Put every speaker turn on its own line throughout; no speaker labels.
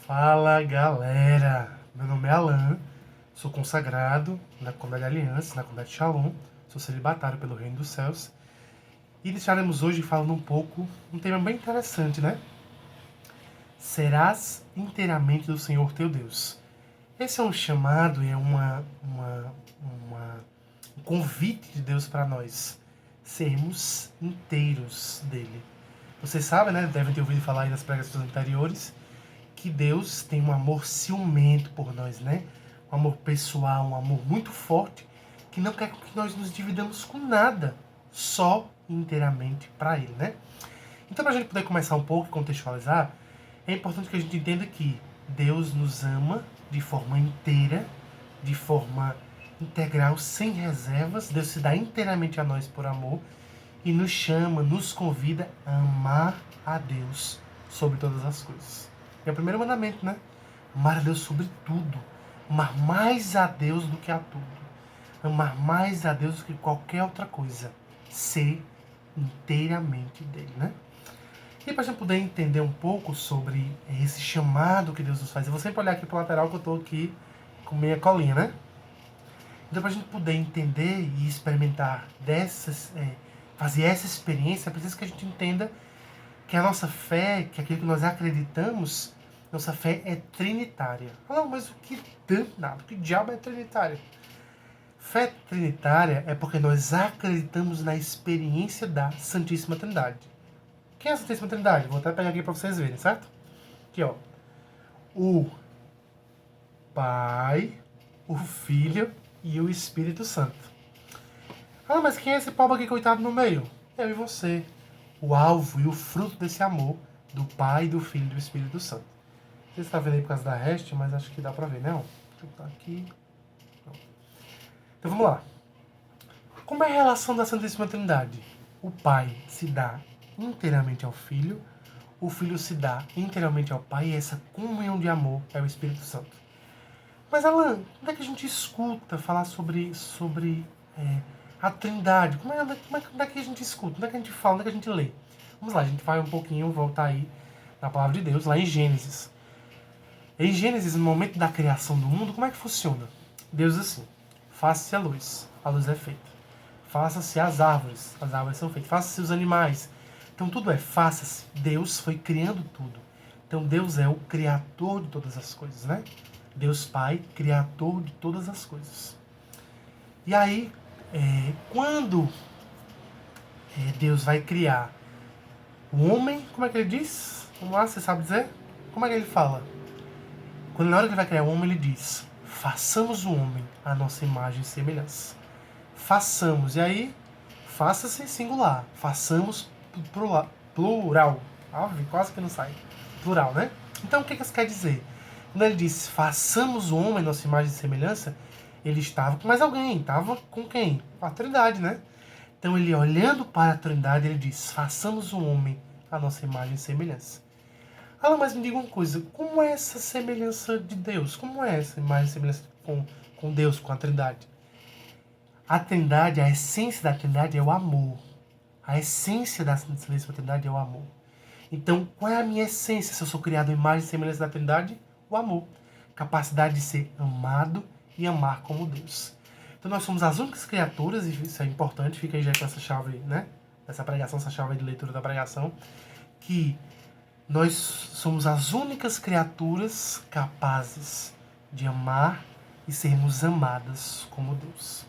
Fala galera, meu nome é Alan, sou consagrado na Comunidade Aliança, na Comunidade Shalom, sou celibatário pelo Reino dos Céus e estaremos hoje falando um tema bem interessante, né? Serás inteiramente do Senhor teu Deus. Esse é um chamado e é um convite de Deus para nós sermos inteiros dele. Vocês sabem, né? Devem ter ouvido falar aí nas pregações anteriores que Deus tem um amor ciumento por nós, né? Um amor pessoal, um amor muito forte, que não quer que nós nos dividamos com nada, só inteiramente para Ele, né? Então, para a gente poder começar um pouco e contextualizar, é importante que a gente entenda que Deus nos ama de forma inteira, de forma integral, sem reservas. Deus se dá inteiramente a nós por amor e nos chama, nos convida a amar a Deus sobre todas as coisas. É o primeiro mandamento, né? Amar a Deus sobre tudo. Amar mais a Deus do que a tudo. Amar mais a Deus do que qualquer outra coisa. Ser inteiramente dele, né? E para a gente poder entender um pouco sobre esse chamado que Deus nos faz, eu vou sempre olhar aqui para o lateral que eu estou aqui com minha colinha, né? Então, para a gente poder entender e experimentar fazer essa experiência, é preciso que a gente entenda que a nossa fé, que aquilo que nós acreditamos, nossa fé é trinitária. Ah, mas o que danado, que diabo é trinitária? Fé trinitária é porque nós acreditamos na experiência da Santíssima Trindade. Quem é a Santíssima Trindade? Vou até pegar aqui para vocês verem, certo? Aqui, ó. O Pai, o Filho e o Espírito Santo. Ah, mas quem é esse pobre aqui, coitado, no meio? Eu e você. O alvo e o fruto desse amor do Pai, do Filho e do Espírito Santo. Você está vendo aí por causa da reste, mas acho que dá para ver, né? Deixa eu botar aqui. Então vamos lá. Como é a relação da Santíssima Trindade? O Pai se dá inteiramente ao Filho, o Filho se dá inteiramente ao Pai, e essa comunhão de amor é o Espírito Santo. Mas Alan, onde é que a gente escuta falar sobre a Trindade? Onde é que a gente escuta? Onde é que a gente fala? Onde é que a gente lê? Vamos lá, a gente vai um pouquinho voltar aí na palavra de Deus, lá em Gênesis. Em Gênesis, no momento da criação do mundo, como é que funciona? Deus diz assim: faça-se a luz é feita. Faça-se as árvores são feitas. Faça-se os animais. Então tudo é faça-se. Deus foi criando tudo. Então Deus é o criador de todas as coisas, né? Deus Pai, criador de todas as coisas. E aí, quando Deus vai criar o homem, como é que ele diz? Vamos lá, você sabe dizer? Como é que ele fala? Quando na hora que ele vai criar o homem, ele diz: façamos o homem à nossa imagem e semelhança. Façamos. E aí, faça-se singular. Façamos plural. Quase que não sai. Plural, né? Então, o que isso quer dizer? Quando ele disse, façamos o homem à nossa imagem e semelhança, ele estava com mais alguém. Estava com quem? Com a Trindade, né? Então, ele olhando para a Trindade, ele diz, façamos o homem à nossa imagem e semelhança. Ah, mas me diga uma coisa, como é essa semelhança de Deus? Como é essa imagem e semelhança com Deus, com a Trindade? A Trindade, a essência da Trindade é o amor. A essência da Santíssima Trindade é o amor. Então, qual é a minha essência se eu sou criado em imagem e semelhança da Trindade? O amor. Capacidade de ser amado e amar como Deus. Então, nós somos as únicas criaturas, e isso é importante, fica aí já com essa chave, né? Essa pregação, essa chave de leitura da pregação, que nós somos as únicas criaturas capazes de amar e sermos amadas como Deus.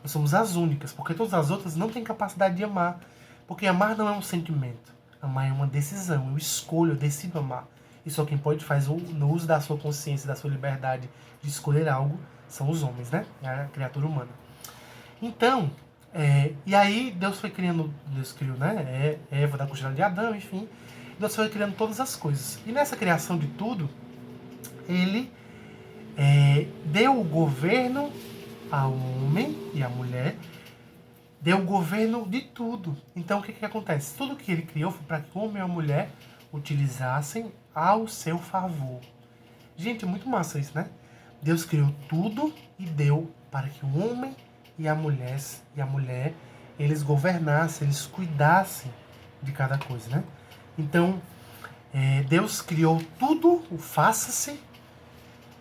Nós somos as únicas, porque todas as outras não têm capacidade de amar. Porque amar não é um sentimento. Amar é uma decisão. Eu escolho, eu decido amar. E só quem pode fazer no uso da sua consciência, da sua liberdade de escolher algo, são os homens, né? É a criatura humana. Então, e aí Deus criou, né? Eva da costela de Adão, enfim. Deus foi criando todas as coisas. E nessa criação de tudo, ele deu o governo ao homem e à mulher, deu o governo de tudo. Então o que acontece? Tudo que ele criou foi para que o homem e a mulher utilizassem ao seu favor. Gente, é muito massa isso, né? Deus criou tudo e deu para que o homem e a mulher, eles governassem, eles cuidassem de cada coisa, né? Então, Deus criou tudo tudo, o faça-se.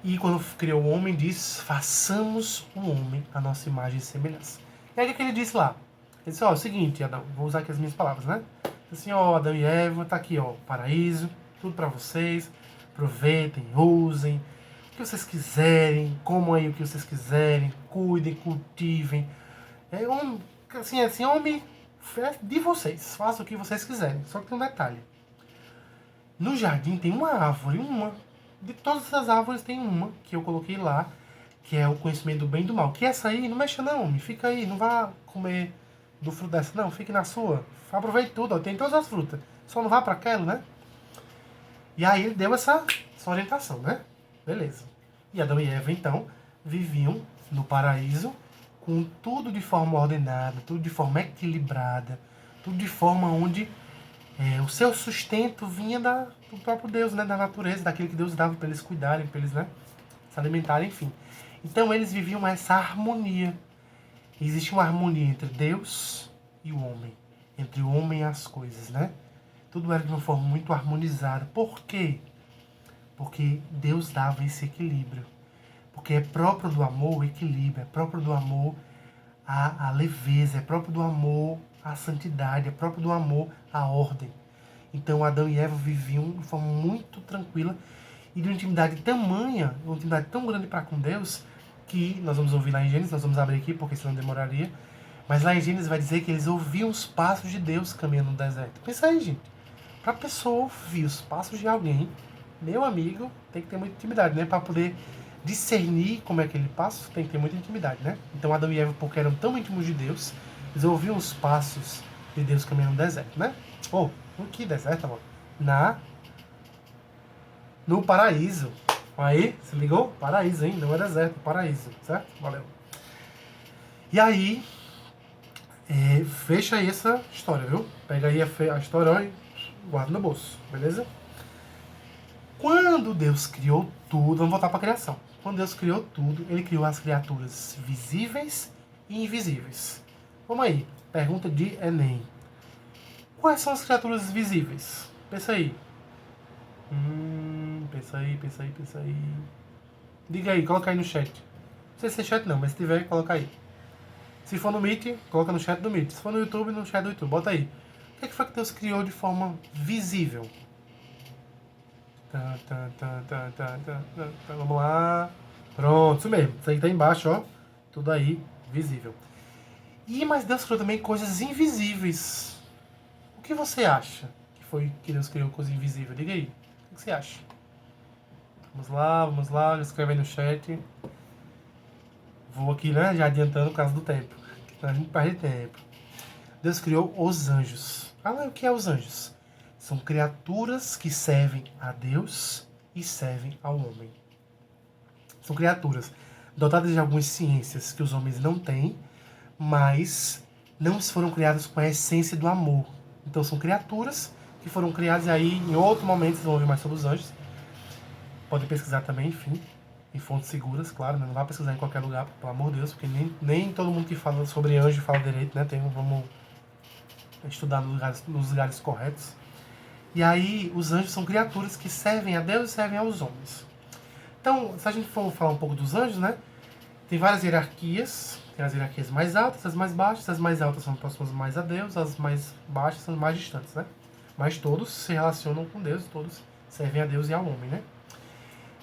E quando criou o homem, diz, façamos o homem a nossa imagem e semelhança. E aí o que ele disse lá? Ele disse, ó, é o seguinte, Adão, vou usar aqui as minhas palavras, né? Assim, ó, Adão e Eva, tá aqui, ó, paraíso, tudo pra vocês, aproveitem, usem, o que vocês quiserem, comam aí o que vocês quiserem, cuidem, cultivem. É um, assim, homem é de vocês, façam o que vocês quiserem. Só que tem um detalhe. No jardim tem uma árvore, uma. De todas essas árvores tem uma que eu coloquei lá, que é o conhecimento do bem e do mal. Que essa aí, não mexa não, homem, fica aí, não vá comer do fruto dessa, não, fique na sua. Aproveite tudo, ó, tem todas as frutas. Só não vá para aquela, né? E aí ele deu essa orientação, né? Beleza. E Adão e Eva, então, viviam no paraíso com tudo de forma ordenada, tudo de forma equilibrada, tudo de forma onde o seu sustento vinha do próprio Deus, né? Da natureza, daquilo que Deus dava para eles cuidarem, para eles, né? Se alimentarem, enfim. Então eles viviam essa harmonia. Existe uma harmonia entre Deus e o homem, entre o homem e as coisas, né? Tudo era de uma forma muito harmonizada. Por quê? Porque Deus dava esse equilíbrio. Porque é próprio do amor o equilíbrio, é próprio do amor a leveza, é próprio do amor a santidade, é próprio do amor a ordem. Então Adão e Eva viviam de forma muito tranquila e de uma intimidade tamanha, uma intimidade tão grande para com Deus, que nós vamos ouvir lá em Gênesis, nós vamos abrir aqui porque senão demoraria, mas lá em Gênesis vai dizer que eles ouviam os passos de Deus caminhando no deserto. Pensa aí, gente. Para a pessoa ouvir os passos de alguém, meu amigo, tem que ter muita intimidade, né? Para poder discernir como é aquele passo, tem que ter muita intimidade, né? Então Adão e Eva, porque eram tão íntimos de Deus, eles ouviam os passos de Deus caminhando no deserto, né? Oh, no que deserto, amor? No paraíso. Aí, se ligou? Paraíso, hein? Não é deserto, paraíso, certo? Valeu. E aí, fecha aí essa história, viu? Pega aí a história e guarda no bolso, beleza? Quando Deus criou tudo, vamos voltar para a criação. Quando Deus criou tudo, Ele criou as criaturas visíveis e invisíveis. Vamos aí, pergunta de Enem. Quais são as criaturas visíveis? Pensa aí. Pensa aí. Diga aí, coloca aí no chat. Não sei se é chat não, mas se tiver, coloca aí. Se for no Meet, coloca no chat do Meet. Se for no YouTube, no chat do YouTube. Bota aí. O que foi que Deus criou de forma visível? Vamos lá. Pronto, isso mesmo. Isso aí tá embaixo, ó. Tudo aí, visível. Mas Deus criou também coisas invisíveis. O que você acha que foi que Deus criou coisa invisível? Diga aí. O que você acha? Vamos lá. Escreve aí no chat. Vou aqui, né? Já adiantando por causa do tempo. A gente perde tempo. Deus criou os anjos. O que é os anjos? São criaturas que servem a Deus e servem ao homem. São criaturas dotadas de algumas ciências que os homens não têm, mas não foram criadas com a essência do amor. Então são criaturas que foram criadas, e aí em outro momento vocês vão ouvir mais sobre os anjos. Podem pesquisar também, enfim, em fontes seguras, claro, né? Não vá pesquisar em qualquer lugar, pelo amor de Deus, porque nem todo mundo que fala sobre anjo fala direito, né? Vamos estudar nos lugares corretos. E aí, os anjos são criaturas que servem a Deus e servem aos homens. Então, se a gente for falar um pouco dos anjos, né? Tem várias hierarquias. Tem as hierarquias mais altas, as mais baixas. As mais altas são próximas mais a Deus, as mais baixas são mais distantes, né? Mas todos se relacionam com Deus, todos servem a Deus e ao homem, né?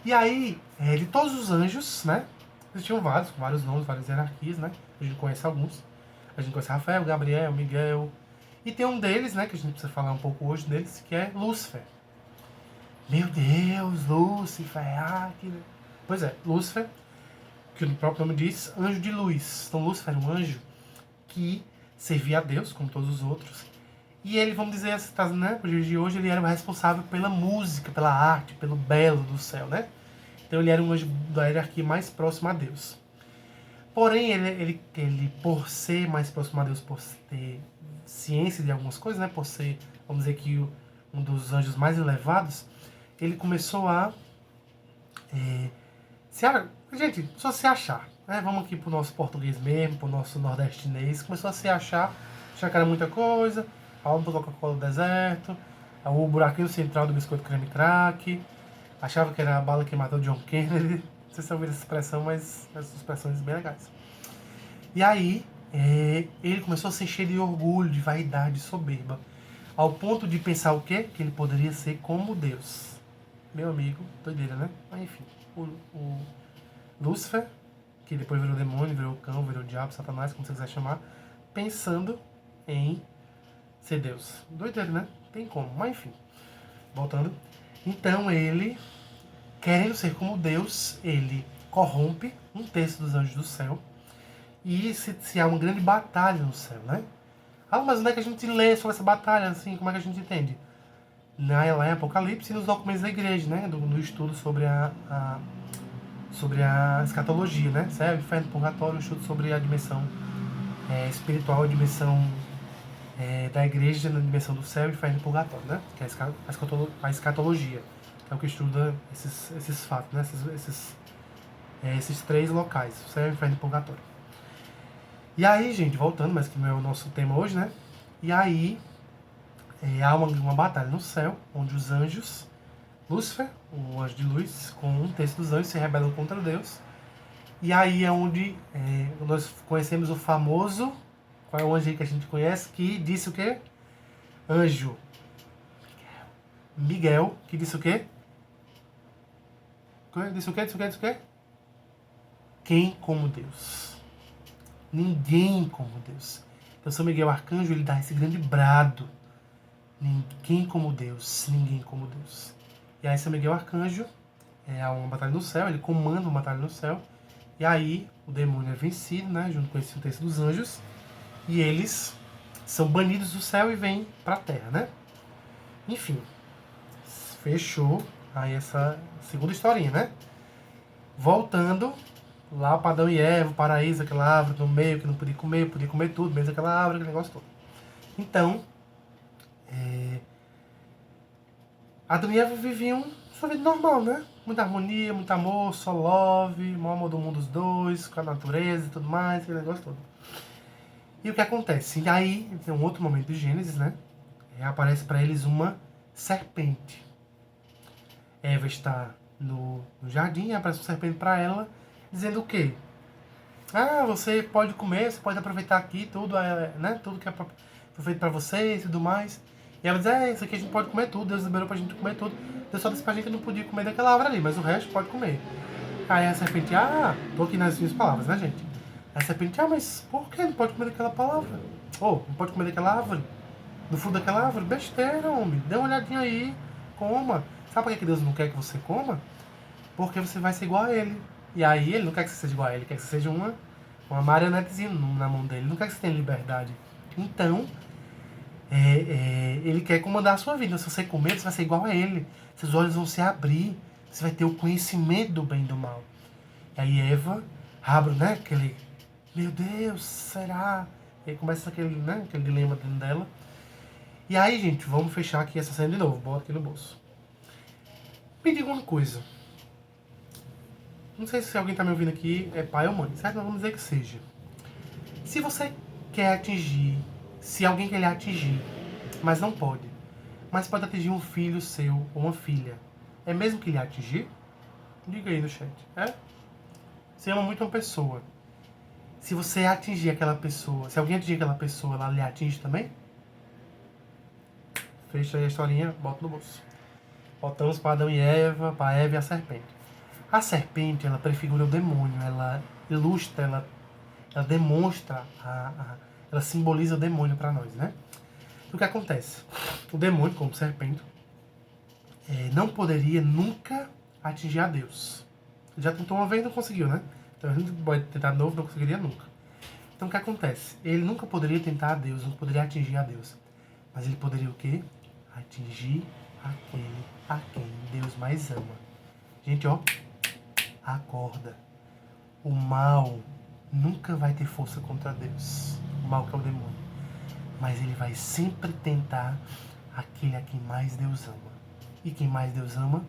E aí, de todos os anjos, né? Existiam vários nomes, várias hierarquias, né? A gente conhece alguns. A gente conhece Rafael, Gabriel, Miguel. E tem um deles, né, que a gente precisa falar um pouco hoje deles, que é Lúcifer. Meu Deus, Lúcifer, Pois é, Lúcifer, que o próprio nome diz, anjo de luz. Então Lúcifer era um anjo que servia a Deus, como todos os outros. E ele, vamos dizer, né, no dia de hoje, ele era o responsável pela música, pela arte, pelo belo do céu, né? Então ele era um anjo da hierarquia mais próxima a Deus. Porém, ele por ser mais próximo a Deus, por ter ciência de algumas coisas, né? Por ser, vamos dizer que um dos anjos mais elevados, ele começou a gente, só se achar, né? Vamos aqui pro nosso português mesmo, pro nosso nordestinês, começou a se achar que era muita coisa, a onda da Coca-Cola do deserto, o buraquinho central do biscoito creme crack, Achava que era a bala que matou John Kennedy. Não sei se você ouviu essa expressão, mas essas expressões bem legais. E aí, ele começou a se encher de orgulho, de vaidade, de soberba. Ao ponto de pensar o quê? Que ele poderia ser como Deus. Meu amigo, doideira, né? Mas enfim, o Lúcifer, que depois virou demônio, virou cão, virou diabo, satanás, como você quiser chamar, pensando em ser Deus. Doideira, né? Tem como, mas enfim. Voltando. Então ele, querendo ser como Deus, ele corrompe um terço dos anjos do céu. E se há uma grande batalha no céu, né? Ah, mas onde é que a gente lê sobre essa batalha, assim? Como é que a gente entende? Lá em Apocalipse e nos documentos da igreja, né? No estudo sobre a escatologia, né? Céu, inferno, purgatório, um estudo sobre a dimensão espiritual, a dimensão da igreja na dimensão do céu, inferno e purgatório, né? Que é a escatologia, que é o que estuda esses fatos, né? Esses três locais, o céu, inferno e purgatório. E aí, gente, voltando, mas que não é o nosso tema hoje, né? E aí, há uma batalha no céu, onde os anjos, Lúcifer, o anjo de luz, com um terço dos anjos, se rebelam contra Deus. E aí é onde nós conhecemos o famoso, qual é o anjo aí que a gente conhece, que disse o quê? Anjo Miguel, que disse o quê? Disse o quê? Quem como Deus? Ninguém como Deus. Então São Miguel Arcanjo, ele dá esse grande brado. Ninguém como Deus, ninguém como Deus. E aí São Miguel Arcanjo, há uma batalha no céu, ele comanda uma batalha no céu. E aí o demônio é vencido, né, junto com esse terço dos anjos. E eles são banidos do céu e vêm para a terra, né? Enfim, fechou aí essa segunda historinha, né? Voltando lá para Adão e Eva, o paraíso, aquela árvore no meio que não podia comer tudo, mesmo aquela árvore, aquele negócio todo. Então, Adão e Eva viviam sua vida normal, né? Muita harmonia, muito amor, só love, o amor do mundo dos dois, com a natureza e tudo mais, aquele negócio todo. E o que acontece? E aí, tem um outro momento de Gênesis, né? Aparece para eles uma serpente. Eva está no jardim e aparece uma serpente para ela, dizendo o quê? Ah, você pode comer, você pode aproveitar aqui tudo, né? Tudo que foi feito para você e tudo mais. E ela diz, isso aqui a gente pode comer tudo, Deus liberou pra gente comer tudo. Deus só disse pra gente que não podia comer daquela árvore ali, mas o resto pode comer. Aí a serpente, tô aqui nas minhas palavras, né, gente? Aí a serpente, mas por que não pode comer daquela palavra? Não pode comer daquela árvore? Do fruto daquela árvore? Besteira, homem. Dê uma olhadinha aí, coma. Sabe por que Deus não quer que você coma? Porque você vai ser igual a ele. E aí ele não quer que você seja igual a ele, ele quer que você seja uma marionetezinha na mão dele. Ele não quer que você tenha liberdade. Então, ele quer comandar a sua vida. Se você comer, você vai ser igual a ele. Seus olhos vão se abrir. Você vai ter o conhecimento do bem e do mal. E aí Eva abre, né, aquele... Meu Deus, será? E aí começa aquele dilema dentro dela. E aí, gente, vamos fechar aqui essa cena de novo. Bota aqui no bolso. Me diga uma coisa. Não sei se alguém tá me ouvindo aqui é pai ou mãe, certo? Mas vamos dizer que seja. Se você quer atingir, se alguém quer lhe atingir, mas não pode, mas pode atingir um filho seu ou uma filha, é mesmo que lhe atingir? Diga aí no chat. Você ama muito uma pessoa. Se você atingir aquela pessoa, se alguém atingir aquela pessoa, ela lhe atinge também? Fecha aí a historinha, bota no bolso. Voltamos para Adão e Eva, para Eva e a serpente. A serpente, ela prefigura o demônio, ela ilustra, ela demonstra, ela simboliza o demônio para nós, né? O que acontece? O demônio, como serpente, não poderia nunca atingir a Deus. Ele já tentou uma vez e não conseguiu, né? Então a gente pode tentar de novo, não conseguiria nunca. Então o que acontece? Ele nunca poderia tentar a Deus, não poderia atingir a Deus. Mas ele poderia o quê? Atingir aquele a quem Deus mais ama. Gente, acorda. O mal nunca vai ter força contra Deus. O mal que é o demônio. Mas ele vai sempre tentar aquele a quem mais Deus ama. E quem mais Deus ama?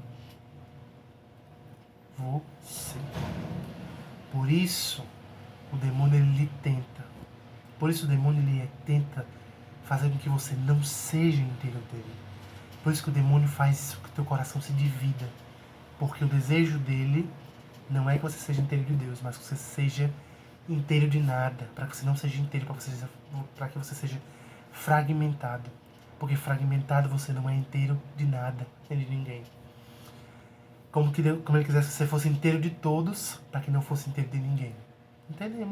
Você. Por isso, o demônio ele lhe tenta. Por isso o demônio ele tenta fazer com que você não seja inteiro dele. Por isso que o demônio faz isso, que o teu coração se divida. Porque o desejo dele não é que você seja inteiro de Deus, mas que você seja inteiro de nada. Para que você não seja inteiro, para que você seja fragmentado. Porque fragmentado você não é inteiro de nada, nem de ninguém. Como ele quisesse que você fosse inteiro de todos, para que não fosse inteiro de ninguém. Entende?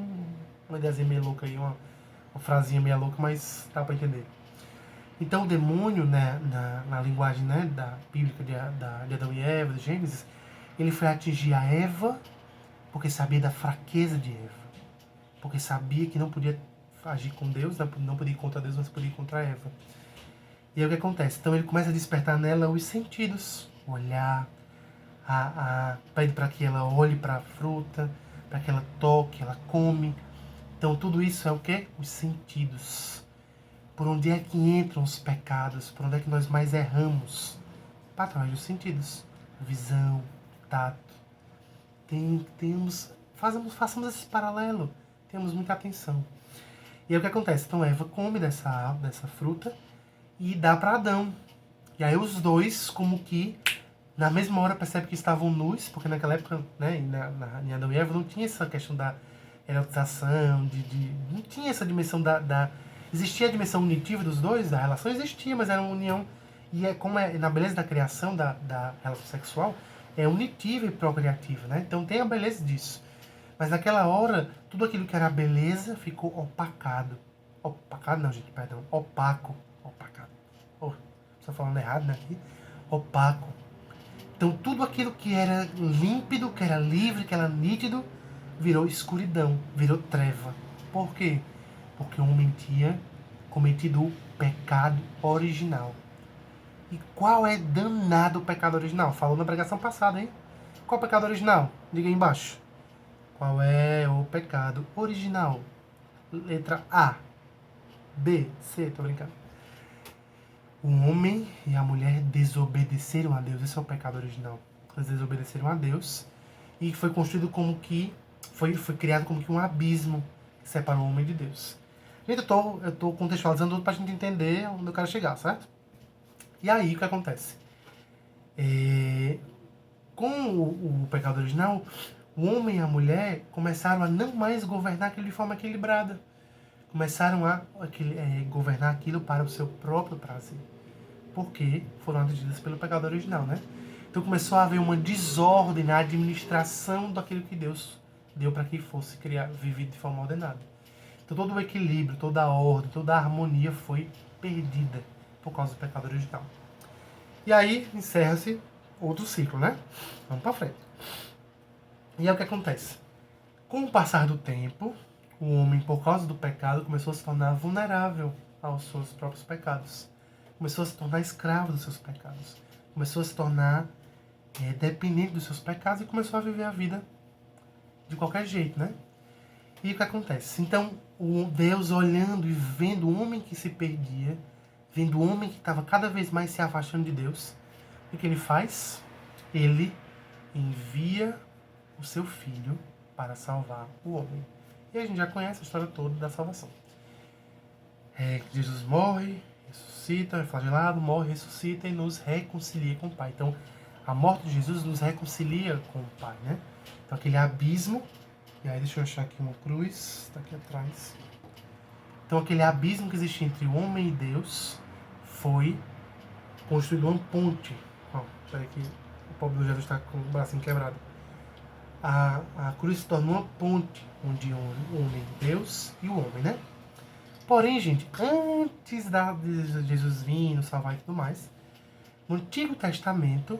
Uma ideazinha meio louca aí, uma frasinha meio louca, mas dá para entender. Então o demônio, né, na linguagem, né, da bíblica de Adão e Eva, de Gênesis, ele foi atingir a Eva porque sabia da fraqueza de Eva. Porque sabia que não podia agir com Deus, não podia ir contra Deus, mas podia ir contra Eva. E aí o que acontece? Então ele começa a despertar nela os sentidos. O olhar, pede para que ela olhe para a fruta, para que ela toque, ela come. Então tudo isso é o quê? Os sentidos. Por onde é que entram os pecados? Por onde é que nós mais erramos? Através dos sentidos. Visão, tato. Façamos esse paralelo. Temos muita atenção. E aí o que acontece? Então Eva come dessa fruta e dá para Adão. E aí os dois, como que na mesma hora percebem que estavam nus, porque naquela época, né, em Adão e Eva não tinha essa questão da erotização, não tinha essa dimensão existia a dimensão unitiva dos dois, a relação existia, mas era uma união. E como é na beleza da criação, da relação sexual, é unitiva e procriativa, né? Então tem a beleza disso. Mas naquela hora, tudo aquilo que era beleza ficou opacado. Opacado não, gente, perdão. Opaco. Opacado. Estou falando errado, né? Aqui. Opaco. Então tudo aquilo que era límpido, que era livre, que era nítido, virou escuridão, virou treva. Por quê? Porque o homem tinha cometido o pecado original. E qual é danado o pecado original? Falou na pregação passada, hein? Qual é o pecado original? Diga aí embaixo. Qual é o pecado original? Letra A. B. C. Tô brincando. O homem e a mulher desobedeceram a Deus. Esse é o pecado original. Eles desobedeceram a Deus. E foi construído como que... Foi criado como que um abismo que separou o homem de Deus. Gente, eu tô contextualizando tudo pra gente entender onde eu quero chegar, certo? E aí, o que acontece? Com o pecado original, o homem e a mulher começaram a não mais governar aquilo de forma equilibrada. Começaram a governar aquilo para o seu próprio prazer. Porque foram atingidas pelo pecado original, né? Então começou a haver uma desordem na administração daquilo que Deus deu para que fosse vivido de forma ordenada. Então todo o equilíbrio, toda a ordem, toda a harmonia foi perdida por causa do pecado original. E aí encerra-se outro ciclo, né? Vamos para frente. E é o que acontece. Com o passar do tempo, o homem, por causa do pecado, começou a se tornar vulnerável aos seus próprios pecados. Começou a se tornar escravo dos seus pecados. Começou a se tornar dependente dos seus pecados e começou a viver a vida de qualquer jeito, né? E o que acontece? Então, Deus olhando e vendo o homem que se perdia, vendo o homem que estava cada vez mais se afastando de Deus, o que ele faz? Ele envia o seu filho para salvar o homem. E a gente já conhece a história toda da salvação. Jesus morre, ressuscita, é flagelado, morre, ressuscita e nos reconcilia com o Pai. Então, a morte de Jesus nos reconcilia com o Pai, né? Então, aquele abismo... E aí, deixa eu achar aqui uma cruz, está aqui atrás. Então, aquele abismo que existia entre o homem e Deus foi construído uma ponte. Espera que o pobre do Jesus está com o bracinho quebrado. A cruz se tornou uma ponte onde o homem, Deus e o homem, né? Porém, gente, antes de Jesus vir, nos salvar e tudo mais, no Antigo Testamento,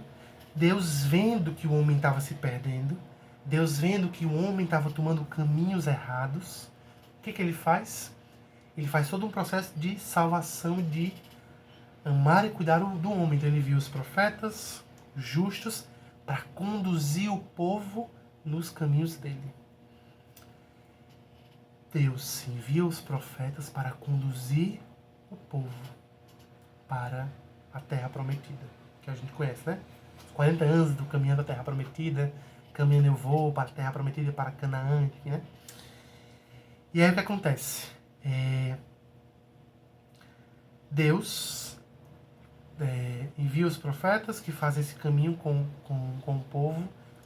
Deus vendo que o homem estava se perdendo, Deus vendo que o homem estava tomando caminhos errados, o que ele faz? Ele faz todo um processo de salvação, de amar e cuidar do homem. Então ele envia os profetas justos para conduzir o povo nos caminhos dele. Deus envia os profetas para conduzir o povo para a Terra Prometida, que a gente conhece, né? Os 40 anos do caminho da Terra Prometida, caminhando eu vou para a Terra Prometida, para Canaã, né? E aí o que acontece? Deus envia os profetas que fazem esse caminho com o povo,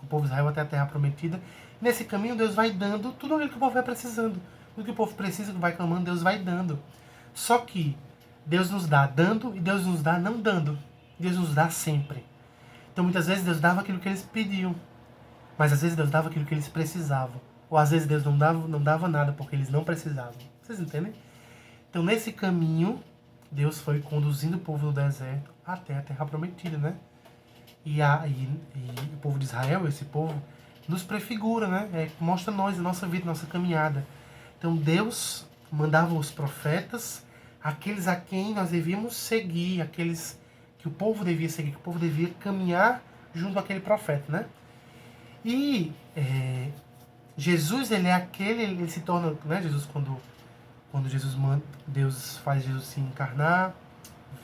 o povo de Israel até a terra prometida. Nesse caminho, Deus vai dando tudo aquilo que o povo vai precisando. Tudo que o povo precisa, que vai clamando, Deus vai dando. Só que Deus nos dá dando e Deus nos dá não dando. Deus nos dá sempre. Então, muitas vezes, Deus dava aquilo que eles pediam. Mas, às vezes, Deus dava aquilo que eles precisavam. Ou, às vezes, Deus não dava nada porque eles não precisavam. Vocês entendem? Então, nesse caminho, Deus foi conduzindo o povo do deserto até a terra prometida, né? E o povo de Israel, esse povo, nos prefigura, né? Mostra nós, a nossa vida, a nossa caminhada. Então, Deus mandava os profetas, aqueles a quem nós devíamos seguir, aqueles que o povo devia seguir, que o povo devia caminhar junto àquele profeta, né? E Jesus, ele é aquele, ele se torna, né? Jesus, quando Jesus manda, Deus faz Jesus se encarnar,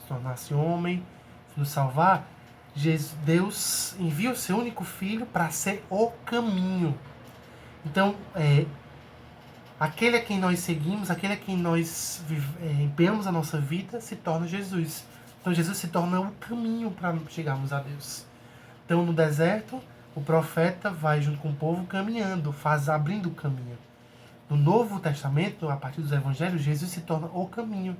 se tornar-se homem, nos salvar, Deus envia o seu único filho para ser o caminho. Então, aquele a quem nós seguimos, aquele a quem nós empenhamos a nossa vida, se torna Jesus. Então, Jesus se torna o caminho para chegarmos a Deus. Então, no deserto, o profeta vai junto com o povo caminhando, abrindo o caminho. No Novo Testamento, a partir dos Evangelhos, Jesus se torna o caminho.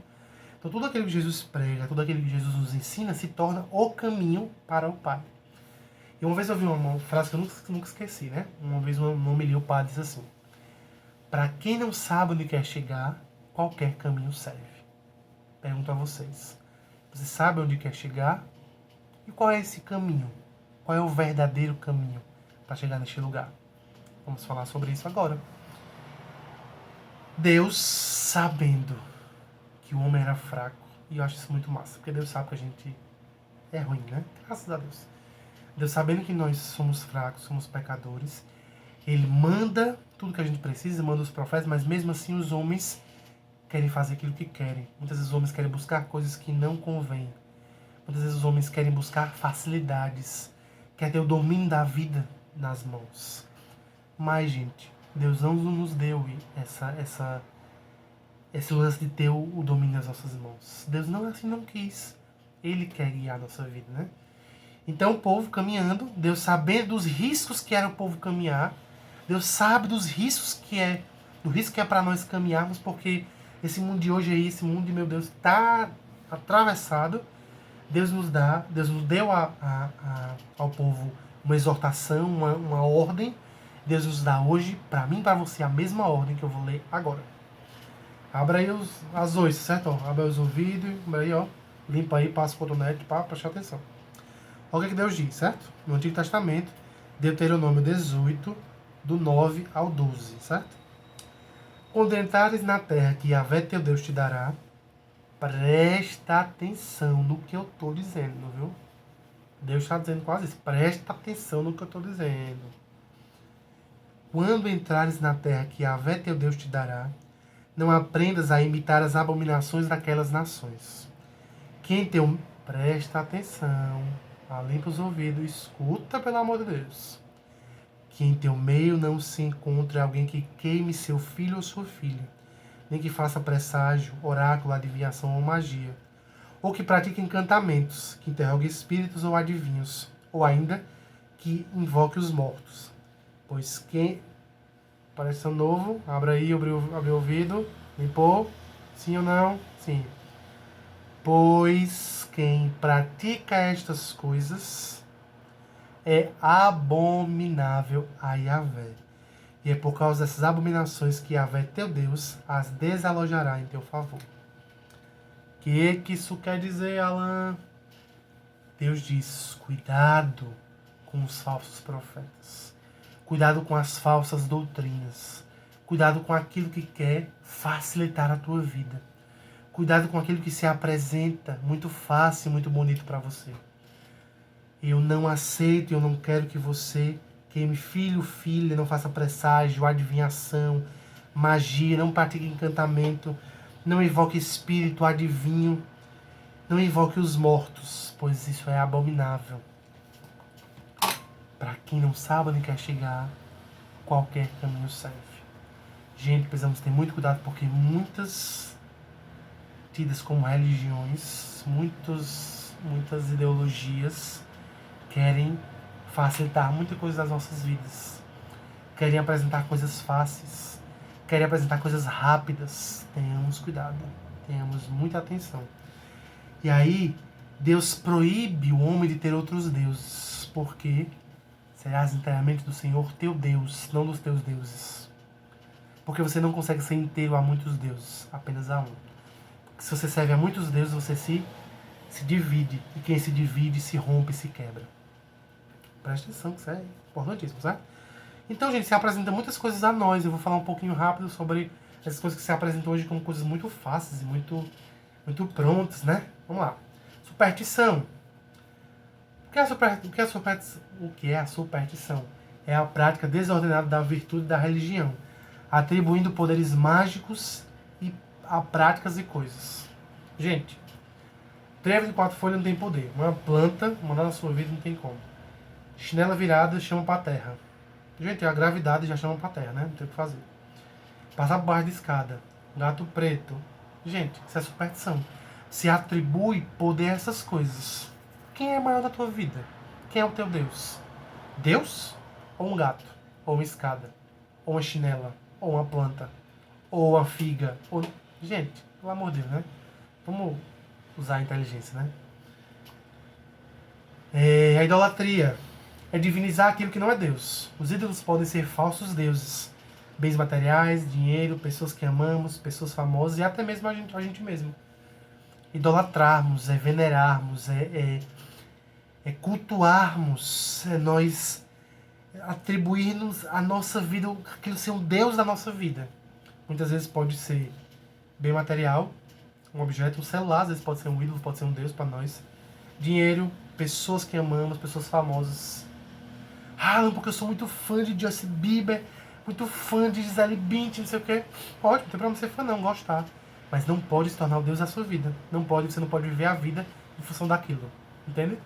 Então, tudo aquilo que Jesus prega, tudo aquilo que Jesus nos ensina, se torna o caminho para o Pai. E uma vez eu ouvi uma frase que eu nunca esqueci, né? Uma vez um homilia, o padre disse assim: para quem não sabe onde quer chegar, qualquer caminho serve. Pergunto a vocês: você sabe onde quer chegar? E qual é esse caminho? Qual é o verdadeiro caminho para chegar neste lugar? Vamos falar sobre isso agora. Deus, sabendo que o homem era fraco, e eu acho isso muito massa, porque Deus sabe que a gente é ruim, né? Graças a Deus. Deus, sabendo que nós somos fracos, somos pecadores, Ele manda tudo que a gente precisa, manda os profetas, mas mesmo assim os homens querem fazer aquilo que querem. Muitas vezes os homens querem buscar coisas que não convêm. Muitas vezes os homens querem buscar facilidades, querem ter o domínio da vida nas mãos. Mas, gente, Deus não nos deu esse lance de ter o domínio nas nossas mãos. Deus não quis. Ele quer guiar a nossa vida, né? Então o povo caminhando, Deus sabendo dos riscos que era o povo caminhar, Deus sabe dos riscos do risco que é para nós caminharmos, porque esse mundo de hoje aí, esse mundo de meu Deus está atravessado. Deus nos deu ao povo uma exortação, uma ordem. Deus nos dá hoje, para mim e para você, a mesma ordem que eu vou ler agora. Abra aí as oiças, certo? Abre aí os ouvidos, abre aí, ó. Limpa aí, passa o cotonete para prestar atenção. Olha o que Deus diz, certo? No Antigo Testamento, Deuteronômio 18, do 9 ao 12, certo? Quando entrares na terra que Yahvé teu Deus te dará, presta atenção no que eu estou dizendo, viu? Deus está dizendo quase isso. Presta atenção no que eu estou dizendo. Quando entrares na terra que Yahvé teu Deus te dará, não aprendas a imitar as abominações daquelas nações. Presta atenção, limpa os ouvidos, escuta, pelo amor de Deus. Que em teu meio não se encontre alguém que queime seu filho ou sua filha, nem que faça presságio, oráculo, adivinhação ou magia, ou que pratique encantamentos, que interrogue espíritos ou adivinhos, ou ainda que invoque os mortos. Pois quem... Parece um novo, abre aí, abre o ouvido, limpou, sim ou não? Sim. Pois quem pratica estas coisas é abominável a Yahvé. E é por causa dessas abominações que Yahvé, teu Deus, as desalojará em teu favor. O que isso quer dizer, Alan? Deus diz, cuidado com os falsos profetas. Cuidado com as falsas doutrinas. Cuidado com aquilo que quer facilitar a tua vida. Cuidado com aquilo que se apresenta muito fácil, muito bonito para você. Eu não aceito, eu não quero que você queime filho, filha, não faça presságio, adivinhação, magia, não pratique encantamento, não invoque espírito, adivinho, não invoque os mortos, pois isso é abominável. Para quem não sabe onde quer chegar, qualquer caminho serve. Gente, precisamos ter muito cuidado, porque muitas tidas como religiões, muitas ideologias querem facilitar muita coisa das nossas vidas. Querem apresentar coisas fáceis. Querem apresentar coisas rápidas. Tenhamos cuidado. Tenhamos muita atenção. E aí, Deus proíbe o homem de ter outros deuses. Porque serás inteiramente do Senhor teu Deus, não dos teus deuses. Porque você não consegue ser inteiro a muitos deuses, apenas a um. Porque se você serve a muitos deuses, você se divide. E quem se divide, se rompe, se quebra. Presta atenção, que isso é importantíssimo, certo? Então, gente, se apresenta muitas coisas a nós. Eu vou falar um pouquinho rápido sobre essas coisas que se apresentam hoje como coisas muito fáceis e muito prontas, né? Vamos lá. Superstição. O que é a superstição? É a prática desordenada da virtude da religião, atribuindo poderes mágicos a práticas e coisas. Gente, trevo de 4 folhas não tem poder. Uma planta, mandar na sua vida, não tem como. Chinela virada chama pra terra. Gente, a gravidade já chama pra terra, né? Não tem o que fazer. Passar por baixo de escada. Gato preto. Gente, isso é superstição. Se atribui poder a essas coisas. Quem é maior da tua vida? Quem é o teu Deus? Deus? Ou um gato? Ou uma escada? Ou uma chinela? Ou uma planta? Ou uma figa? Ou... Gente, pelo amor de Deus, né? Vamos usar a inteligência, né? A idolatria é divinizar aquilo que não é Deus. Os ídolos podem ser falsos deuses. Bens materiais, dinheiro, pessoas que amamos, pessoas famosas e até mesmo a gente mesmo. Idolatrarmos, venerarmos, cultuarmos, nós atribuirmos a nossa vida, aquilo ser um Deus da nossa vida. Muitas vezes pode ser bem material, um objeto, um celular, às vezes pode ser um ídolo, pode ser um Deus para nós. Dinheiro, pessoas que amamos, pessoas famosas. Não, porque eu sou muito fã de Justin Bieber, muito fã de Gisele Bündchen, não sei o quê. Pode, não tem problema ser fã não, gostar. Mas não pode se tornar o Deus da sua vida. Você não pode viver a vida em função daquilo. Entende?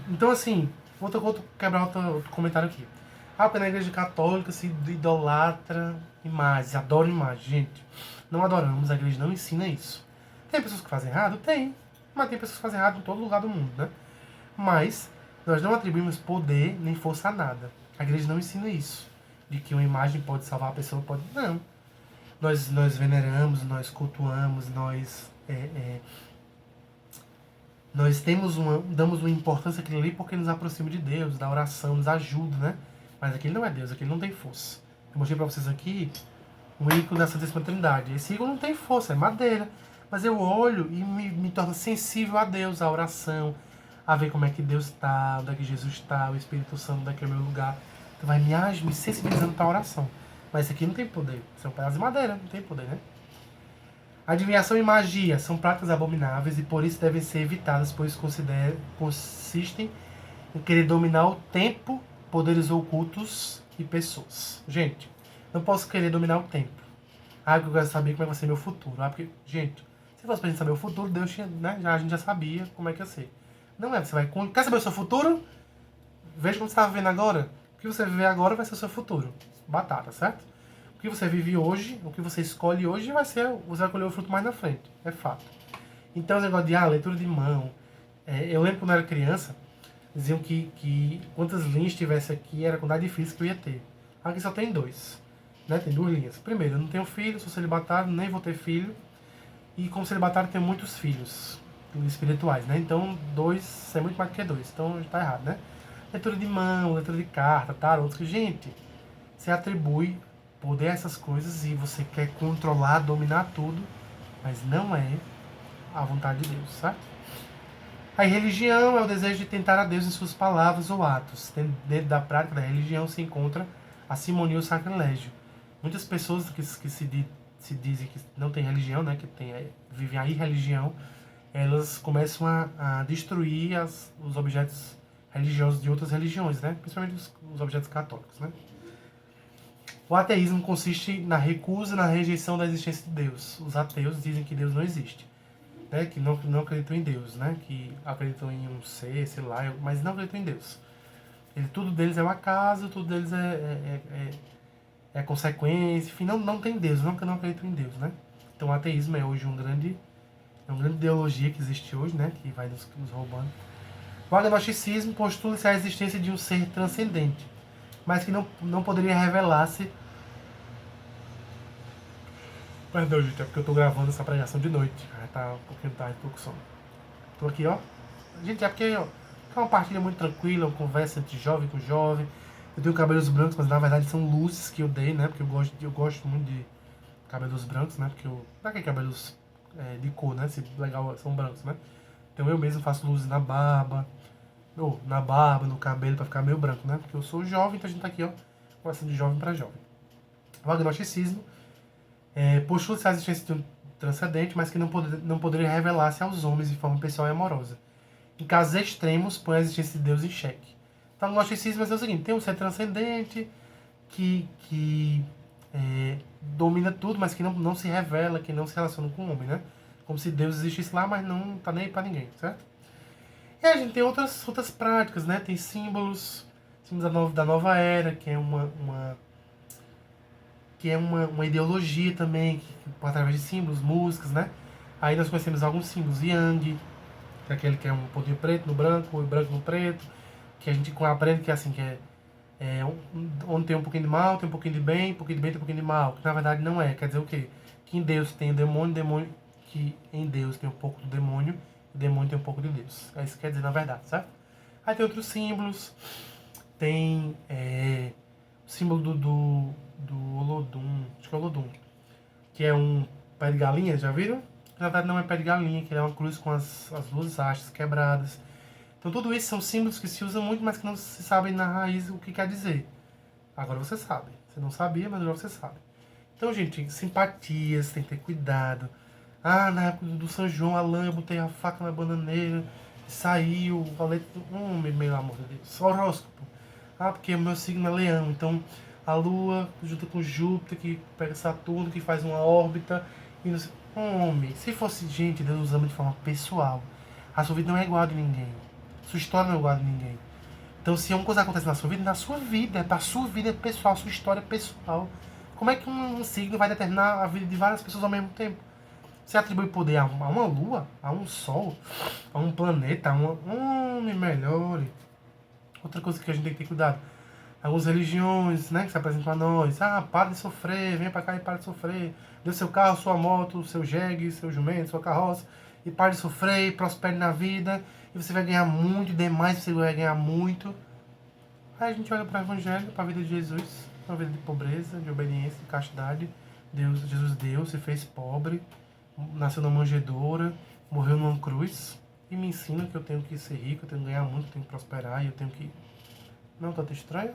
Então, assim, vou quebrar outro comentário aqui. Porque na igreja católica se idolatra imagens, adora imagens. Gente, não adoramos, a igreja não ensina isso. Tem pessoas que fazem errado? Tem. Mas tem pessoas que fazem errado em todo lugar do mundo, né? Mas nós não atribuímos poder nem força a nada. A igreja não ensina isso. De que uma imagem pode salvar a pessoa, pode... Não. Nós veneramos, nós cultuamos, nós damos uma importância àquilo ali porque nos aproxima de Deus, da oração, nos ajuda, né? Mas aquele não é Deus, aquele não tem força. Eu mostrei pra vocês aqui um ícone da Santíssima Trindade. Esse ícone não tem força, é madeira. Mas eu olho e me torno sensível a Deus, à oração, a ver como é que Deus está, onde é que Jesus está, o Espírito Santo, onde é que é o meu lugar. Então vai me sensibilizando para a oração. Mas esse aqui não tem poder. São pedaços de madeira, não tem poder, né? Adivinhação e magia são práticas abomináveis e por isso devem ser evitadas, pois consistem em querer dominar o tempo, poderes ocultos e pessoas. Gente, não posso querer dominar o tempo. Porque eu quero saber como é que vai ser meu futuro. Porque, gente, se fosse pra gente saber o futuro, Deus tinha, né? A gente já sabia como é que ia ser. Não é, quer saber o seu futuro? Veja como você está vivendo agora. O que você viver agora vai ser o seu futuro. Batata, certo? O que você vive hoje, o que você escolhe hoje, você vai colher o fruto mais na frente. É fato. Então, esse negócio de leitura de mão. Eu lembro quando eu era criança, diziam que quantas linhas tivesse aqui era a quantidade de filhos que eu ia ter. Aqui só tem 2. Né? Tem 2 linhas. Primeiro, eu não tenho filho, sou celibatário, nem vou ter filho. E como celibatário, tenho muitos filhos espirituais, né? Então, 2 é muito mais do que 2. Então, está errado, né? Leitura de mão, leitura de carta, tarot. Gente, você atribui poder a essas coisas e você quer controlar, dominar tudo, mas não é a vontade de Deus, certo? A religião é o desejo de tentar a Deus em suas palavras ou atos. Dentro da prática da religião se encontra a simonia e o sacrilégio. Muitas pessoas que se dizem que não têm religião, né, vivem a irreligião, elas começam a destruir os objetos religiosos de outras religiões, né, principalmente os objetos católicos, né. O ateísmo consiste na recusa e na rejeição da existência de Deus. Os ateus dizem que Deus não existe, né? Que não acreditam em Deus, né? Que acreditam em um ser, sei lá, mas não acreditam em Deus. Tudo deles é um acaso, tudo deles é consequência, enfim, não tem Deus, não acreditam em Deus, né? Então o ateísmo é hoje uma grande ideologia que existe hoje, né? Que vai nos roubando. O agnosticismo postula-se a existência de um ser transcendente, mas que não poderia revelar-se. Perdão, gente, é porque eu tô gravando essa pregação de noite. Aí tá um pouquinho tarde, tô com sono. Tô aqui, ó. Gente, é porque ó, é uma partilha muito tranquila, uma conversa entre jovem com jovem. Eu tenho cabelos brancos, mas na verdade são luzes que eu dei, né? Porque eu gosto muito de cabelos brancos, né? Porque eu. Não é que cabelos de cor, né? Se legal, são brancos, né? Então eu mesmo faço luzes na barba, no cabelo, pra ficar meio branco, né? Porque eu sou jovem, então a gente tá aqui, ó, conversando de jovem pra jovem. O agnosticismo postula-se a existência de um transcendente, mas que não poderia revelar-se aos homens de forma pessoal e amorosa. Em casos extremos, põe a existência de Deus em xeque. Então, o gnosticismo é o seguinte: tem um ser transcendente que domina tudo, mas que não se revela, que não se relaciona com o homem, né? Como se Deus existisse lá, mas não tá nem aí pra ninguém, certo? E a gente tem outras práticas, né? Tem símbolos da nova era, que é uma ideologia também, através de símbolos, músicas, né? Aí nós conhecemos alguns símbolos, Yang, que é aquele que é um pontinho preto no branco, e branco no preto, que a gente aprende que é assim, onde tem um pouquinho de mal, tem um pouquinho de bem, um pouquinho de bem, tem um pouquinho de mal, que na verdade não é, quer dizer o quê? Que em Deus tem o demônio, que em Deus tem um pouco do demônio, o demônio tem um pouco de Deus. É isso que quer dizer na verdade, certo? Aí tem outros símbolos, tem o símbolo do Olodum, acho que é Olodum, que é um pé de galinha, já viram? Na verdade não é pé de galinha, que é uma cruz com as duas hastes quebradas. Então tudo isso são símbolos que se usam muito, mas que não se sabe na raiz o que quer dizer. Agora você sabe. Você não sabia, mas agora você sabe. Então, gente, simpatias, tem que ter cuidado. Ah, na época do São João, Alain, eu botei a faca na bananeira, saiu, falei, meu amor de Deus, horóscopo. Ah, porque o meu signo é leão, então a Lua junta com Júpiter, que pega Saturno, que faz uma órbita. E não sei. Homem, se fosse gente, Deus usando de forma pessoal, a sua vida não é igual a de ninguém. Sua história não é igual a de ninguém. Então, se uma coisa acontece na sua vida, a sua vida pessoal, a sua história pessoal. Como é que um signo vai determinar a vida de várias pessoas ao mesmo tempo? Você atribui poder a uma lua, a um sol, a um planeta, a uma. Me melhore. Outra coisa que a gente tem que ter cuidado. Algumas religiões, né, que se apresentam a nós. Ah, para de sofrer, vem pra cá e para de sofrer. Dê seu carro, sua moto, seu jegue, seu jumento, sua carroça. E pare de sofrer, e prospere na vida. E você vai ganhar muito, demais você vai ganhar muito. Aí a gente olha para o Evangelho, para a vida de Jesus, uma vida de pobreza, de obediência, de castidade. Jesus deu, se fez pobre, nasceu na manjedoura, morreu numa cruz e me ensina que eu tenho que ser rico, eu tenho que ganhar muito, eu tenho que prosperar e eu tenho que. Não, tá estranho?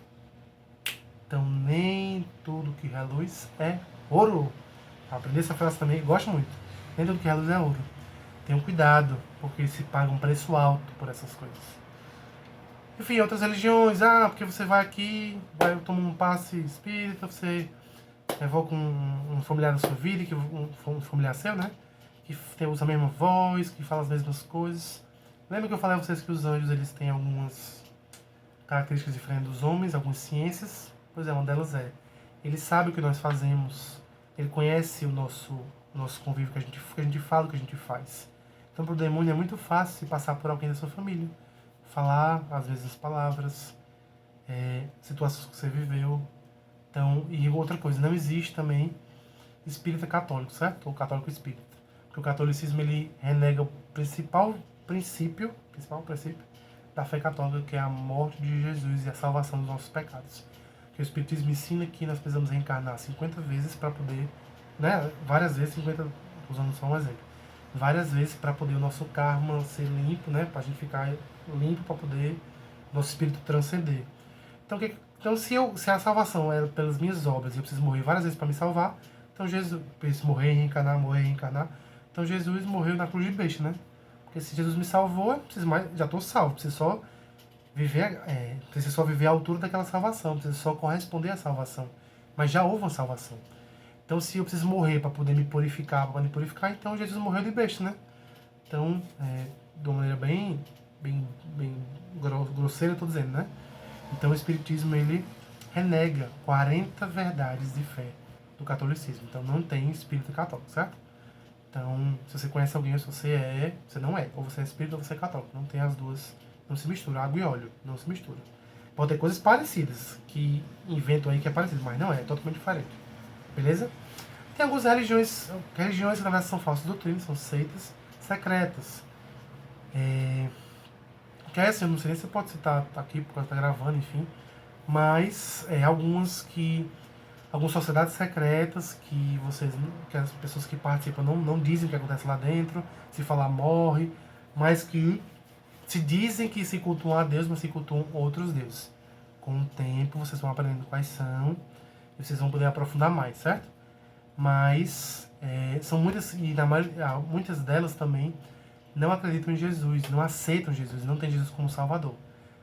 Então nem tudo que reluz é ouro. Aprendi essa frase também, gosto muito. Nem tudo que reluz é ouro. Tenham cuidado, porque se paga um preço alto por essas coisas. Enfim, outras religiões, porque você vai aqui, vai tomar um passe espírita, você evoca um familiar da sua vida, um familiar seu, né? Que usa a mesma voz, que fala as mesmas coisas. Lembra que eu falei a vocês que os anjos eles têm algumas características diferentes dos homens, algumas ciências? Pois é, uma delas ele sabe o que nós fazemos, ele conhece o nosso convívio, que a gente fala, o que a gente faz. Então, para o demônio é muito fácil se passar por alguém da sua família. Falar, às vezes, as palavras, situações que você viveu. Então, e outra coisa, não existe também espírita católico, certo? Ou católico espírita. Porque o catolicismo, ele renega o principal princípio da fé católica, que é a morte de Jesus e a salvação dos nossos pecados. Que o espiritismo ensina que nós precisamos reencarnar 50 vezes para poder, né? Várias vezes, 50, usando só um exemplo. Várias vezes para poder o nosso karma ser limpo, né? Para a gente ficar limpo, para poder nosso espírito transcender. Então se a salvação é pelas minhas obras e eu preciso morrer várias vezes para me salvar, então Jesus, preciso morrer e reencarnar, então Jesus morreu na cruz de besta, né? Porque se Jesus me salvou, eu preciso mais, já estou salvo, preciso só viver à altura daquela salvação, preciso só corresponder à salvação. Mas já houve uma salvação. Então, se eu preciso morrer para poder me purificar, então Jesus morreu de besta, né? Então, de uma maneira bem grosseira, eu estou dizendo, né? Então, o Espiritismo, ele renega 40 verdades de fé do catolicismo. Então, não tem espírito católico, certo? Então, se você conhece alguém, se você não é. Ou você é espírita ou você é católico. Não Não se mistura. Água e óleo. Não se mistura. Pode ter coisas parecidas, que inventam aí que é parecido, mas não é totalmente diferente. Beleza? Tem algumas religiões que na verdade são falsas doutrinas, são seitas secretas. Que é assim, eu não sei nem se pode citar aqui, porque está gravando, enfim. Mas algumas sociedades secretas que as pessoas que participam não dizem o que acontece lá dentro, se falar morre, mas que se dizem que se cultuam a Deus, mas se cultuam outros deuses. Com o tempo vocês vão aprendendo quais são e vocês vão poder aprofundar mais, certo? Mas são muitas, e muitas delas também não acreditam em Jesus, não aceitam Jesus, não tem Jesus como Salvador.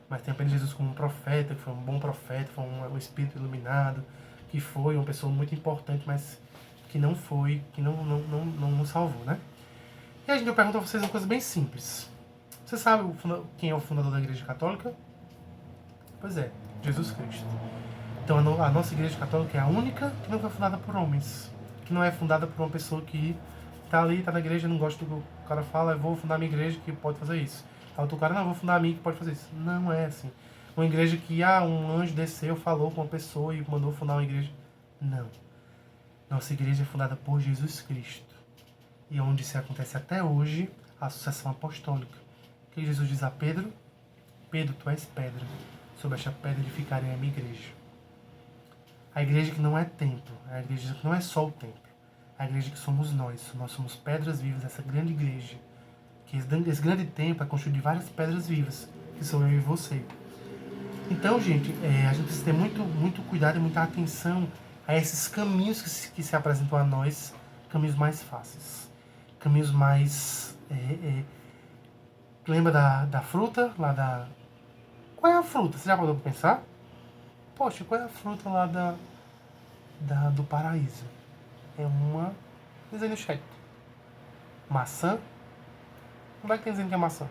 Mas tem apenas Jesus como um profeta, que foi um bom profeta, foi um espírito iluminado, que foi uma pessoa muito importante, mas que não nos salvou, né? E a gente pergunta a vocês uma coisa bem simples. Você sabe quem é o fundador da Igreja Católica? Pois é, Jesus Cristo. Então a nossa Igreja Católica é a única que não foi fundada por homens. Que não é fundada por uma pessoa que tá ali, tá na igreja, não gosta do que o cara fala, eu vou fundar minha igreja que pode fazer isso. Aí outro cara, não, eu vou fundar a minha que pode fazer isso. Não é assim. Uma igreja que um anjo desceu, falou com uma pessoa e mandou fundar uma igreja. Não. Nossa igreja é fundada por Jesus Cristo. E onde isso acontece até hoje, a sucessão apostólica. Que Jesus diz a Pedro: Pedro, tu és pedra. Sobre esta pedra edificarei a minha igreja. A igreja que não é templo, a igreja que não é só o templo. A igreja que somos nós somos pedras vivas dessa grande igreja. Que esse grande templo é construído de várias pedras vivas, que sou eu e você. Então, gente, a gente precisa ter muito cuidado e muita atenção a esses caminhos que se apresentam a nós, caminhos mais fáceis. Caminhos mais... Lembra da fruta? Qual é a fruta? Você já parou pra pensar? Poxa, qual é a fruta lá do paraíso? É uma... Diz aí no chat. Maçã? Como é que tem dizendo que é maçã?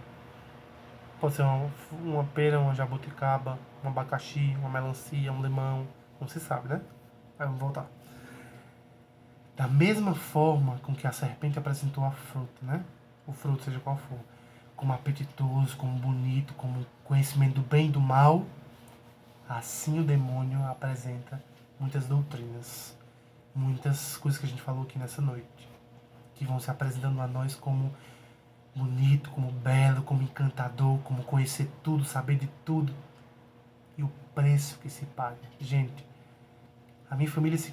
Pode ser uma pera, uma jabuticaba, um abacaxi, uma melancia, um limão. Não se sabe, né? Aí vamos voltar. Da mesma forma com que a serpente apresentou a fruta, né? O fruto, seja qual for. Como apetitoso, como bonito, como conhecimento do bem e do mal. Assim o demônio apresenta muitas doutrinas. Muitas coisas que a gente falou aqui nessa noite. Que vão se apresentando a nós como bonito, como belo, como encantador, como conhecer tudo, saber de tudo. E o preço que se paga. Gente, a minha família se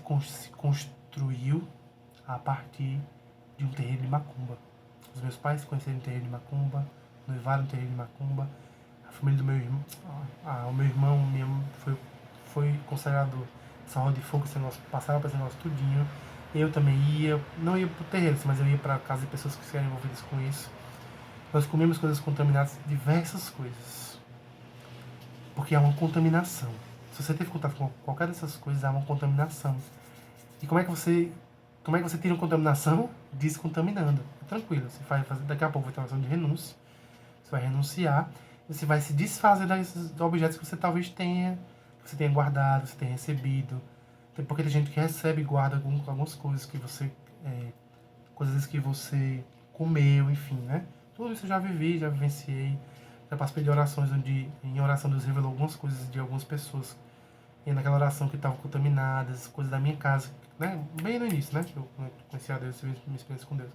construiu a partir de um terreiro de macumba. Os meus pais se conheceram no terreiro de macumba, noivaram no terreiro de macumba. A família do meu irmão, o meu irmão foi consagrado Salão de Fogo, esse negócio, passava para esse negócio tudinho. Eu também ia, não ia pro terreiro, mas eu ia para casa de pessoas que eram envolvidas com isso. Nós comemos coisas contaminadas, diversas coisas. Porque há uma contaminação. Se você teve contato com qualquer dessas coisas, há uma contaminação. E como é que você tira uma contaminação? Descontaminando. Tranquilo, você vai fazer, daqui a pouco vai ter uma ação de renúncia. Você vai renunciar, você vai se desfazer desses objetos que você talvez tenha, que você tenha guardado, que você tenha recebido. Porque tem gente que recebe e guarda algumas coisas que você, coisas que você comeu, enfim, né? Tudo isso eu já vivi, já vivenciei, já participei de orações onde em oração Deus revelou algumas coisas de algumas pessoas. E naquela oração que estavam contaminadas, coisas da minha casa, né? Bem no início, né? Que eu conheci a Deus, tive minha experiência com Deus.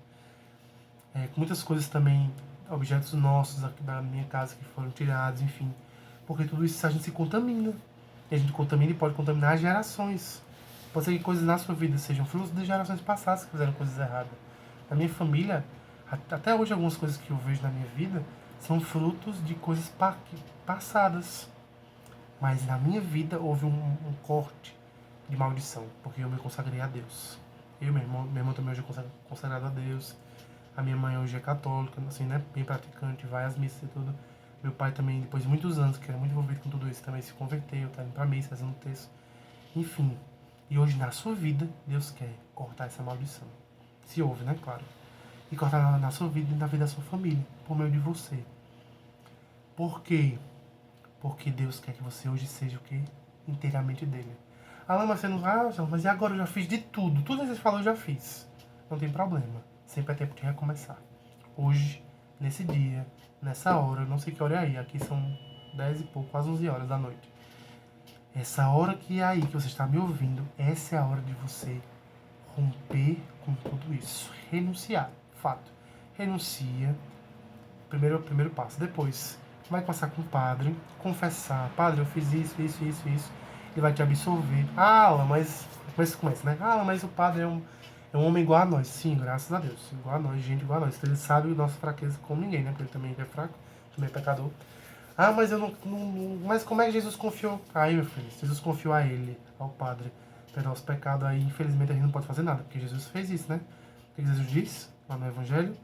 Com muitas coisas também, objetos nossos aqui da minha casa que foram tirados, enfim. Porque tudo isso a gente se contamina. E a gente contamina e pode contaminar as gerações. Pode ser que coisas na sua vida sejam frutos de gerações passadas que fizeram coisas erradas. Na minha família, até hoje algumas coisas que eu vejo na minha vida são frutos de coisas passadas. Mas na minha vida houve um corte de maldição, porque eu me consagrei a Deus. Meu irmão também hoje é consagrado a Deus. A minha mãe hoje é católica, assim, né, bem praticante, vai às missas e tudo. Meu pai também, depois de muitos anos, que era muito envolvido com tudo isso, também se converteu, tá indo pra missa, fazendo texto. Enfim, e hoje na sua vida, Deus quer cortar essa maldição. Se houve, né, claro. E cortar na sua vida e na vida da sua família, por meio de você. Por quê? Porque Deus quer que você hoje seja o quê? Inteiramente dele. Ah, mas você não vai, mas e agora eu já fiz de tudo. Tudo que você falou eu já fiz. Não tem problema. Sempre é tempo de recomeçar. Hoje nesse dia, nessa hora, eu não sei que hora é aí, aqui são 10 e pouco, quase 11 horas da noite. Essa hora que é aí que você está me ouvindo, essa é a hora de você romper com tudo isso. Renunciar, fato. Renuncia, primeiro passo. Depois, vai passar com o padre, confessar. Padre, eu fiz isso. Ele vai te absolver. Ah, Alan, mas... Começa, né? Ah, Alan, mas o padre é um homem igual a nós. Sim, graças a Deus. Igual a nós, gente igual a nós. Então, ele sabe a nossa fraqueza como ninguém, né? Porque ele também é fraco, também é pecador. Ah, mas eu não. Mas como é que Jesus confiou? Aí, meu filho, Jesus confiou a ele, ao Padre, perdoar os pecados. Aí, infelizmente, a gente não pode fazer nada, porque Jesus fez isso, né? O que Jesus diz lá no Evangelho?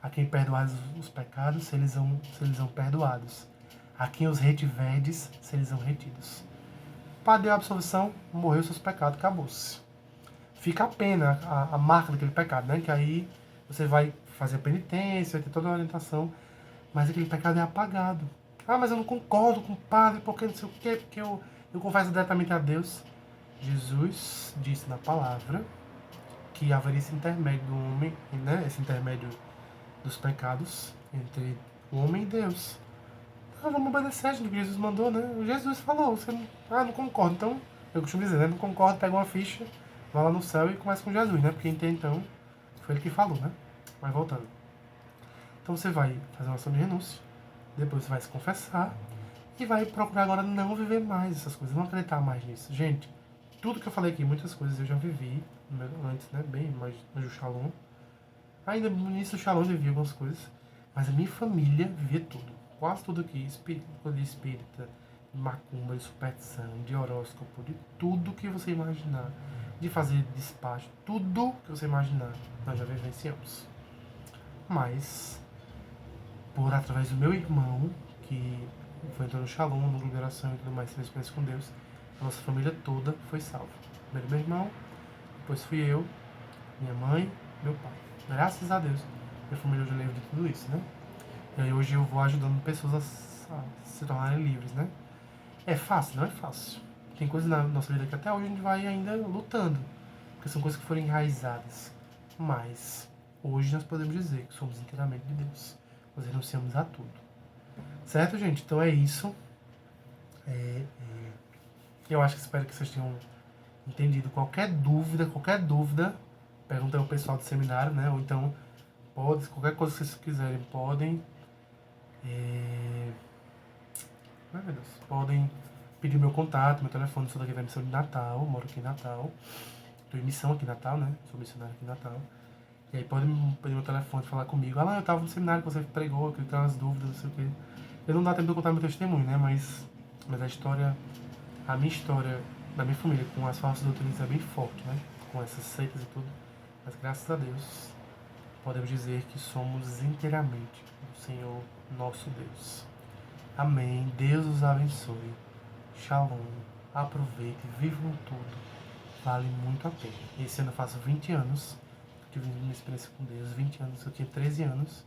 A quem perdoares os pecados, se eles são perdoados. A quem os retiverdes, se eles são retidos. O Padre deu a absolvição, morreu seus pecados, acabou-se. Fica a pena, a marca daquele pecado, né? Que aí você vai fazer a penitência, vai ter toda a orientação, mas aquele pecado é apagado. Ah, mas eu não concordo com o padre, porque não sei o quê, porque eu confesso diretamente a Deus. Jesus disse na palavra que haveria esse intermédio do homem, né? Esse intermédio dos pecados entre o homem e Deus. Ah, vamos obedecer, gente, o que Jesus mandou, né? Jesus falou, você não... Ah, não concordo. Então, eu costumo dizer, né? Não concordo, pega uma ficha, vai lá no céu e começa com Jesus, né? Porque até então, foi ele que falou, né? Mas voltando. Então você vai fazer uma ação de renúncia, depois você vai se confessar e vai procurar agora não viver mais essas coisas, não acreditar mais nisso. Gente, tudo que eu falei aqui, muitas coisas eu já vivi antes, né? Bem mais no Shalom. Ainda no início do Shalom eu vivi algumas coisas, mas a minha família vivia tudo. Quase tudo aqui, de espírita, de macumba, de superstição, de horóscopo, de tudo que você imaginar, de fazer despacho, tudo que você imaginar, nós já vivenciamos. Mas, por através do meu irmão, que foi entrando no Shalom, no liberação e tudo mais, teve experiência com Deus, a nossa família toda foi salva. Primeiro meu irmão, depois fui eu, minha mãe, meu pai. Graças a Deus, minha família hoje é livre de tudo isso, né? E aí hoje eu vou ajudando pessoas a se tornarem livres, né? É fácil? Não é fácil. Tem coisas na nossa vida que até hoje a gente vai ainda lutando, porque são coisas que foram enraizadas. Mas hoje nós podemos dizer que somos inteiramente de Deus. Nós renunciamos a tudo. Certo, gente? Então é isso. Eu acho que espero que vocês tenham entendido. Qualquer dúvida, pergunta ao pessoal do seminário, né? Ou então, qualquer coisa que vocês quiserem, podem. Meu Deus. Podem pedir meu contato, meu telefone. Sou daqui da missão de Natal, moro aqui em Natal. Estou em missão aqui em Natal, né? Sou missionário aqui em Natal. E aí podem pedir meu telefone, falar comigo. Ah, lá, eu estava no seminário que você pregou, eu queria ter umas dúvidas, não sei o quê. Eu não dá tempo de eu contar meu testemunho, né? Mas a minha história da minha família com as falsas doutrinas é bem forte, né? Com essas seitas e tudo. Mas graças a Deus, podemos dizer que somos inteiramente do Senhor nosso Deus. Amém. Deus os abençoe. Shalom. Aproveite, vivam tudo. Vale muito a pena. Esse ano eu faço 20 anos. Tive uma experiência com Deus. 20 anos. Eu tinha 13 anos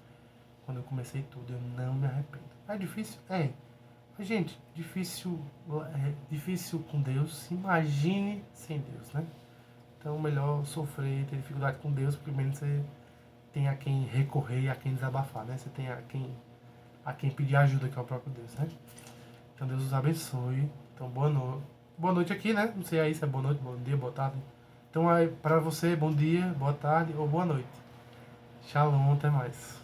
quando eu comecei tudo. Eu não me arrependo. É difícil? É. Mas, gente, difícil com Deus. Imagine sem Deus, né? Então, melhor sofrer, ter dificuldade com Deus, porque menos você tem a quem recorrer e a quem desabafar, né? Você tem a quem pedir ajuda, que é o próprio Deus, né? Então, Deus os abençoe. Então, boa noite aqui, né? Não sei aí se é boa noite, bom dia, boa tarde. Então, para você, bom dia, boa tarde ou boa noite. Shalom, até mais.